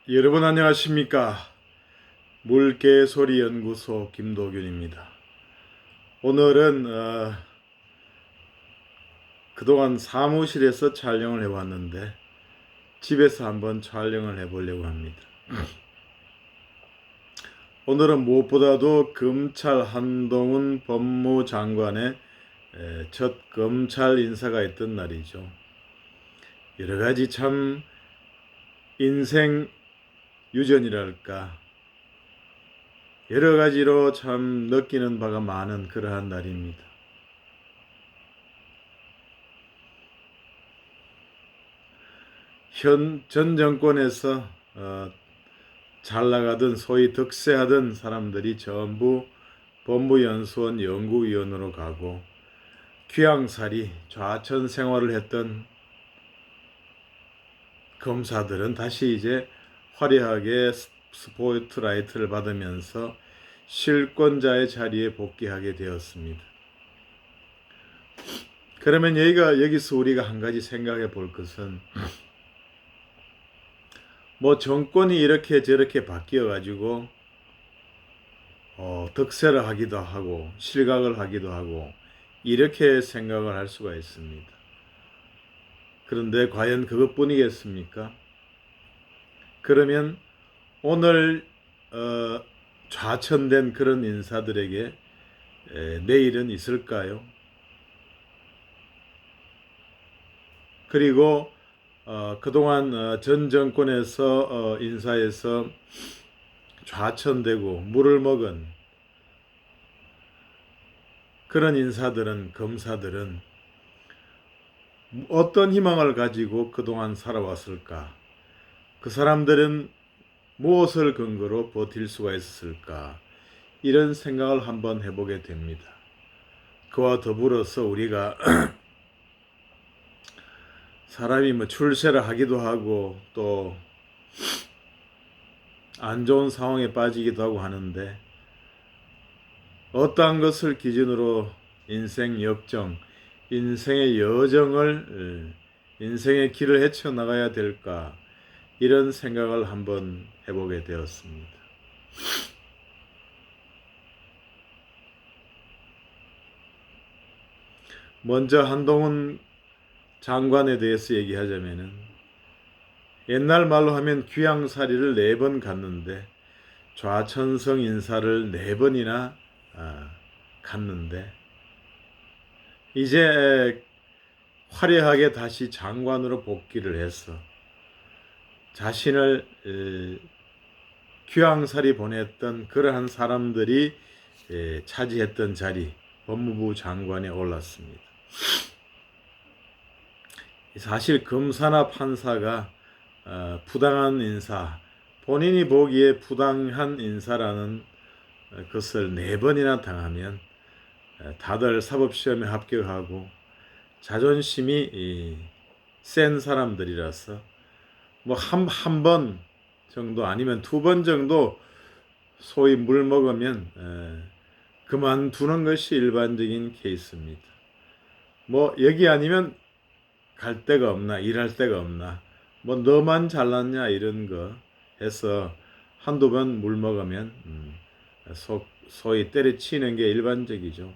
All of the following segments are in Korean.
여러분 안녕하십니까? 물개소리연구소 김도균입니다. 오늘은 그동안 사무실에서 촬영을 해왔는데 집에서 한번 촬영을 해보려고 합니다. 오늘은 무엇보다도 검찰 한동훈 법무장관의 첫 검찰 인사가 있던 날이죠. 여러 가지 참 인생 유전이랄까 여러 가지로 참 느끼는 바가 많은 그러한 날입니다. 전 정권에서 잘 나가던 소위 득세하던 사람들이 전부 법무연수원 연구위원으로 가고 귀양살이 좌천 생활을 했던 검사들은 다시 이제 화려하게 스포트라이트를 받으면서 실권자의 자리에 복귀하게 되었습니다. 그러면 여기서 우리가 한 가지 생각해 볼 것은 정권이 이렇게 저렇게 바뀌어 가지고 득세를 하기도 하고 실각을 하기도 하고 이렇게 생각을 할 수가 있습니다. 그런데 과연 그것뿐이겠습니까? 그러면 오늘 좌천된 그런 인사들에게 내일은 있을까요? 그리고 그동안 전 정권에서 인사에서 좌천되고 물을 먹은 그런 인사들은, 검사들은 어떤 희망을 가지고 그동안 살아왔을까? 그 사람들은 무엇을 근거로 버틸 수가 있었을까? 이런 생각을 한번 해보게 됩니다. 그와 더불어서 우리가 사람이 출세를 하기도 하고 또 안 좋은 상황에 빠지기도 하고 하는데 어떠한 것을 기준으로 인생 역정, 인생의 여정을, 인생의 길을 헤쳐나가야 될까? 이런 생각을 한번 해보게 되었습니다. 먼저 한동훈 장관에 대해서 얘기하자면은 옛날 말로 하면 귀양살이를 4번 갔는데 좌천성 인사를 4번이나 갔는데 이제 화려하게 다시 장관으로 복귀를 해서 자신을 귀양살이 보냈던 그러한 사람들이 차지했던 자리 법무부 장관에 올랐습니다. 사실 검사나 판사가 부당한 인사, 본인이 보기에 부당한 인사라는 것을 4번이나 당하면 다들 사법시험에 합격하고 자존심이 센 사람들이라서 한 번 정도 아니면 2번 정도 소위 물 먹으면 그만두는 것이 일반적인 케이스입니다. 여기 아니면 갈 데가 없나, 일할 데가 없나, 너만 잘났냐 이런 거 해서 한두 번 물 먹으면 소위 때려치는 게 일반적이죠.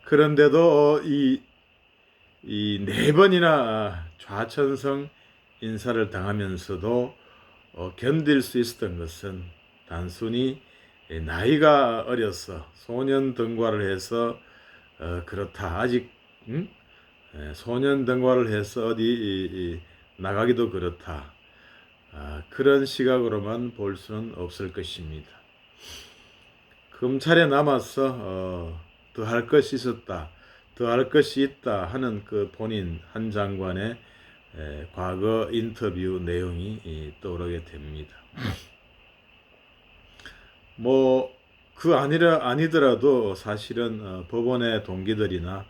그런데도 이 4번이나 좌천성 인사를 당하면서도 견딜 수 있었던 것은 단순히 나이가 어려서 소년 등과를 해서 그렇다. 아직 소년 등과를 해서 어디 나가기도 그렇다. 그런 시각으로만 볼 수는 없을 것입니다. 검찰에 남아서 더 할 것이 있었다, 더 할 것이 있다 하는 그 본인 한 장관의 과거 인터뷰 내용이 떠오르게 됩니다. 아니더라도 사실은 법원의 동기들이나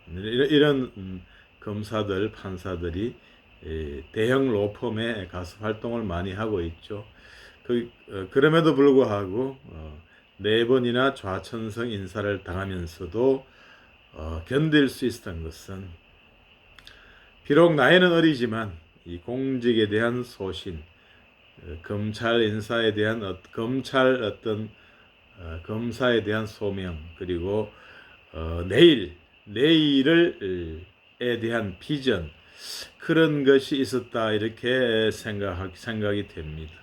이런 검사들, 판사들이 대형 로펌에 가서 활동을 많이 하고 있죠. 그럼에도 불구하고 4번이나 좌천성 인사를 당하면서도 견딜 수 있었던 것은 비록 나이는 어리지만 이 공직에 대한 소신, 검찰 인사에 대한 검찰 검사에 대한 소명, 그리고 내일에 대한 비전, 그런 것이 있었다, 이렇게 생각이 됩니다.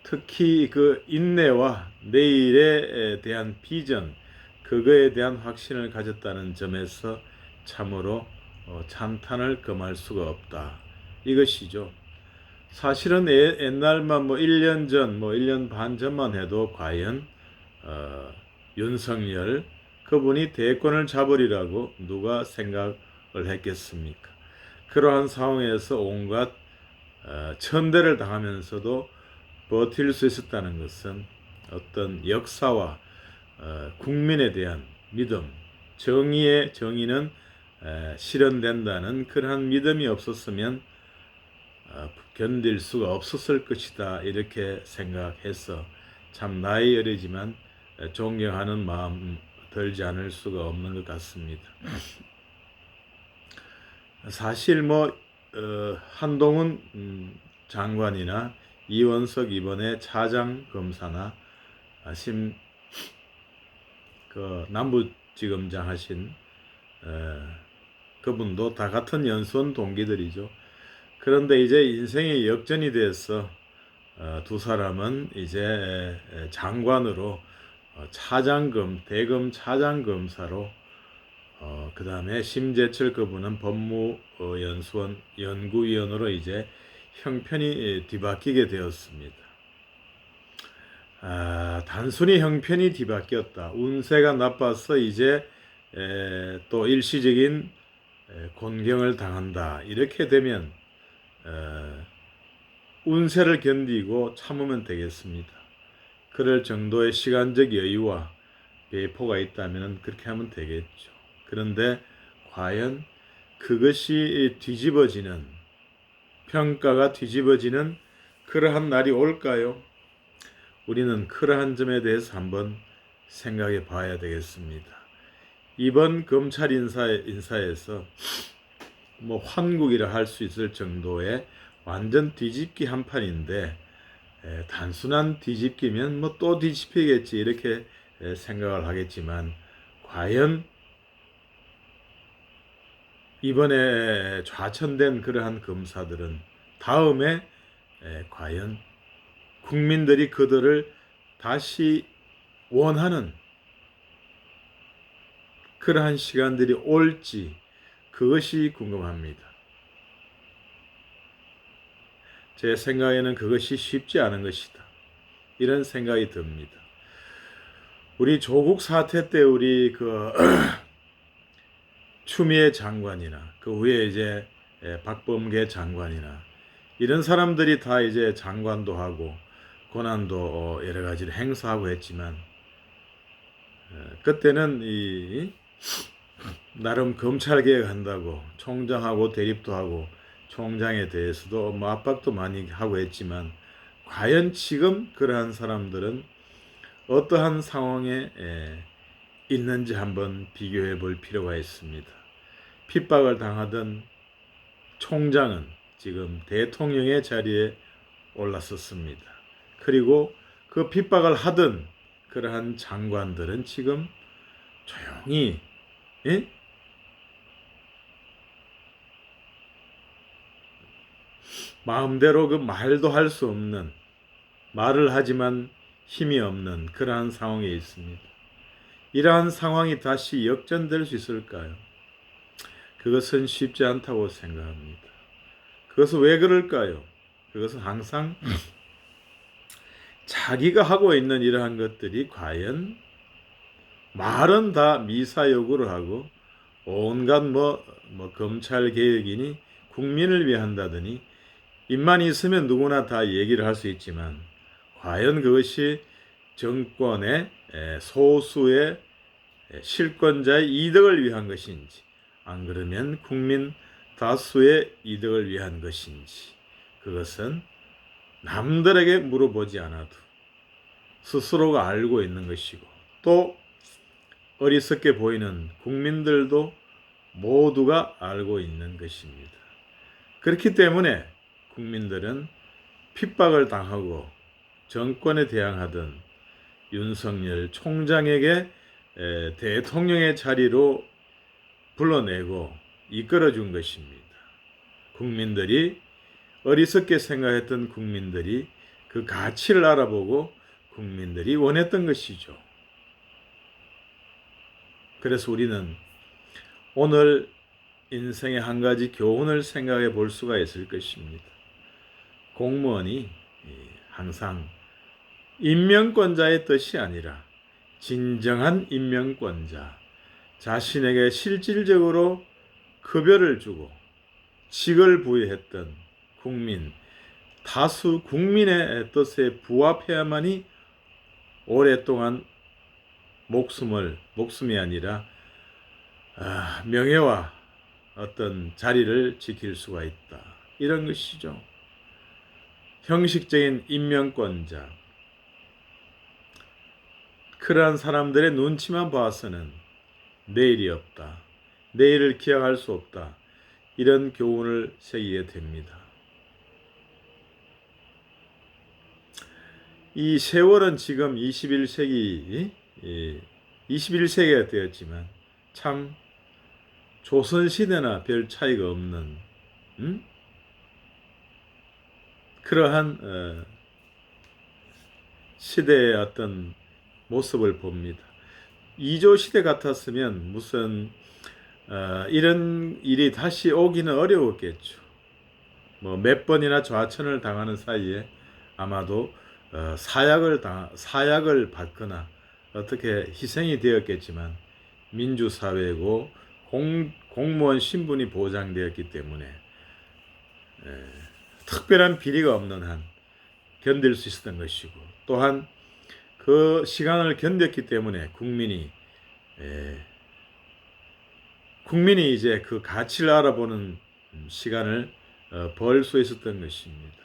특히 그 인내와 내일에 대한 비전, 그거에 대한 확신을 가졌다는 점에서 참으로 찬탄을 금할 수가 없다, 이것이죠. 사실은 옛날만 1년 전, 1년 반 전만 해도 과연 윤석열 그분이 대권을 잡으리라고 누가 생각을 했겠습니까? 그러한 상황에서 온갖 천대를 당하면서도 버틸 수 있었다는 것은 어떤 역사와 국민에 대한 믿음, 정의는 실현된다는 그러한 믿음이 없었으면 견딜 수가 없었을 것이다, 이렇게 생각해서 참 나이 어리지만 존경하는 마음 들지 않을 수가 없는 것 같습니다. 사실 한동훈 장관이나 이원석 이번에 차장 검사나 남부지검장 하신 그분도 다 같은 연수원 동기들이죠. 그런데 이제 인생의 역전이 돼서 두 사람은 이제 장관으로 대검 차장 검사로 그 다음에 심재철 그분은 법무연수원 연구위원으로 이제 형편이 뒤바뀌게 되었습니다. 단순히 형편이 뒤바뀌었다, 운세가 나빠서 이제 또 일시적인 곤경을 당한다, 이렇게 되면 운세를 견디고 참으면 되겠습니다. 그럴 정도의 시간적 여유와 배포가 있다면 그렇게 하면 되겠죠. 그런데 과연 그것이 평가가 뒤집어지는 그러한 날이 올까요? 우리는 그러한 점에 대해서 한번 생각해 봐야 되겠습니다. 이번 검찰 인사에서 환국이라 할 수 있을 정도의 완전 뒤집기 한판인데, 단순한 뒤집기면 또 뒤집히겠지, 이렇게 생각을 하겠지만, 과연 이번에 좌천된 그러한 검사들은 다음에 과연 국민들이 그들을 다시 원하는 그러한 시간들이 올지, 그것이 궁금합니다. 제 생각에는 그것이 쉽지 않은 것이다, 이런 생각이 듭니다. 우리 조국 사태 때 우리 추미애 장관이나 그 후에 이제 박범계 장관이나 이런 사람들이 다 이제 장관도 하고 권한도 여러 가지를 행사하고 했지만, 그때는 나름 검찰 개혁한다고 총장하고 대립도 하고 총장에 대해서도 압박도 많이 하고 했지만, 과연 지금 그러한 사람들은 어떠한 상황에 있는지 한번 비교해 볼 필요가 있습니다. 핍박을 당하던 총장은 지금 대통령의 자리에 올랐었습니다. 그리고 그 핍박을 하던 그러한 장관들은 지금 조용히 마음대로 그 말도 할 수 없는, 말을 하지만 힘이 없는 그러한 상황에 있습니다. 이러한 상황이 다시 역전될 수 있을까요? 그것은 쉽지 않다고 생각합니다. 그것은 왜 그럴까요? 그것은 항상 자기가 하고 있는 이러한 것들이 과연 말은 다 미사여구를 하고 온갖 검찰 개혁이니 국민을 위해 한다더니 입만 있으면 누구나 다 얘기를 할 수 있지만, 과연 그것이 정권의 소수의 실권자의 이득을 위한 것인지, 안 그러면 국민 다수의 이득을 위한 것인지, 그것은 남들에게 물어보지 않아도 스스로가 알고 있는 것이고, 또 어리석게 보이는 국민들도 모두가 알고 있는 것입니다. 그렇기 때문에 국민들은 핍박을 당하고 정권에 대항하던 윤석열 총장에게 대통령의 자리로 불러내고 이끌어준 것입니다. 국민들이 어리석게 생각했던 국민들이 그 가치를 알아보고 국민들이 원했던 것이죠. 그래서 우리는 오늘 인생의 한 가지 교훈을 생각해 볼 수가 있을 것입니다. 공무원이 항상 임명권자의 뜻이 아니라 진정한 임명권자, 자신에게 실질적으로 급여를 주고 직을 부여했던 국민, 다수 국민의 뜻에 부합해야만이 오랫동안 목숨이 아니라 명예와 어떤 자리를 지킬 수가 있다. 이런 것이죠. 형식적인 임명권자, 그러한 사람들의 눈치만 봐서는 내일이 없다. 내일을 기약할 수 없다. 이런 교훈을 새기게 됩니다. 이 세월은 지금 21세기가 되었지만 참 조선시대나 별 차이가 없는 그러한 시대의 어떤 모습을 봅니다. 이조 시대 같았으면 무슨 이런 일이 다시 오기는 어려웠겠죠. 뭐 몇 번이나 좌천을 당하는 사이에 아마도 사약을 받거나 어떻게 희생이 되었겠지만 민주사회고 공무원 신분이 보장되었기 때문에 특별한 비리가 없는 한 견딜 수 있었던 것이고, 또한 그 시간을 견뎠기 때문에 국민이 이제 그 가치를 알아보는 시간을 벌 수 있었던 것입니다.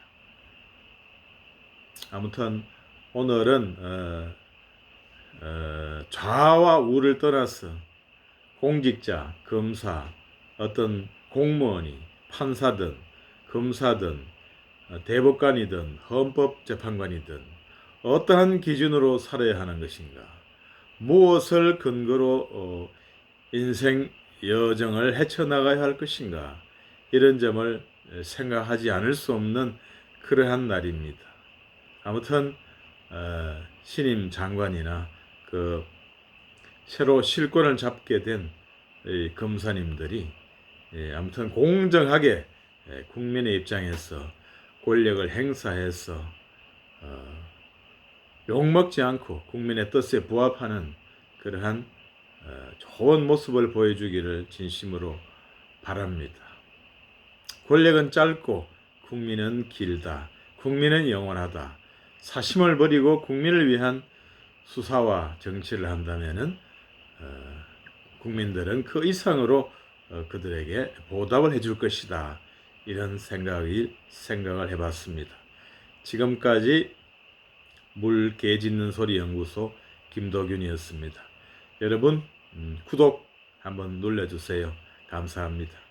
아무튼 오늘은 좌와 우를 떠나서 공직자, 검사, 어떤 공무원이 판사든 검사든 대법관이든 헌법재판관이든 어떠한 기준으로 살아야 하는 것인가, 무엇을 근거로 인생 여정을 헤쳐나가야 할 것인가, 이런 점을 생각하지 않을 수 없는 그러한 날입니다. 아무튼 신임 장관이나 그 새로 실권을 잡게 된 검사님들이 아무튼 공정하게 국민의 입장에서 권력을 행사해서 욕먹지 않고 국민의 뜻에 부합하는 그러한 좋은 모습을 보여주기를 진심으로 바랍니다. 권력은 짧고 국민은 길다. 국민은 영원하다. 사심을 버리고 국민을 위한 수사와 정치를 한다면은 국민들은 그 이상으로 그들에게 보답을 해줄 것이다. 이런 생각을 해봤습니다. 지금까지 물개 짖는 소리 연구소 김도균이었습니다. 여러분 구독 한번 눌러주세요. 감사합니다.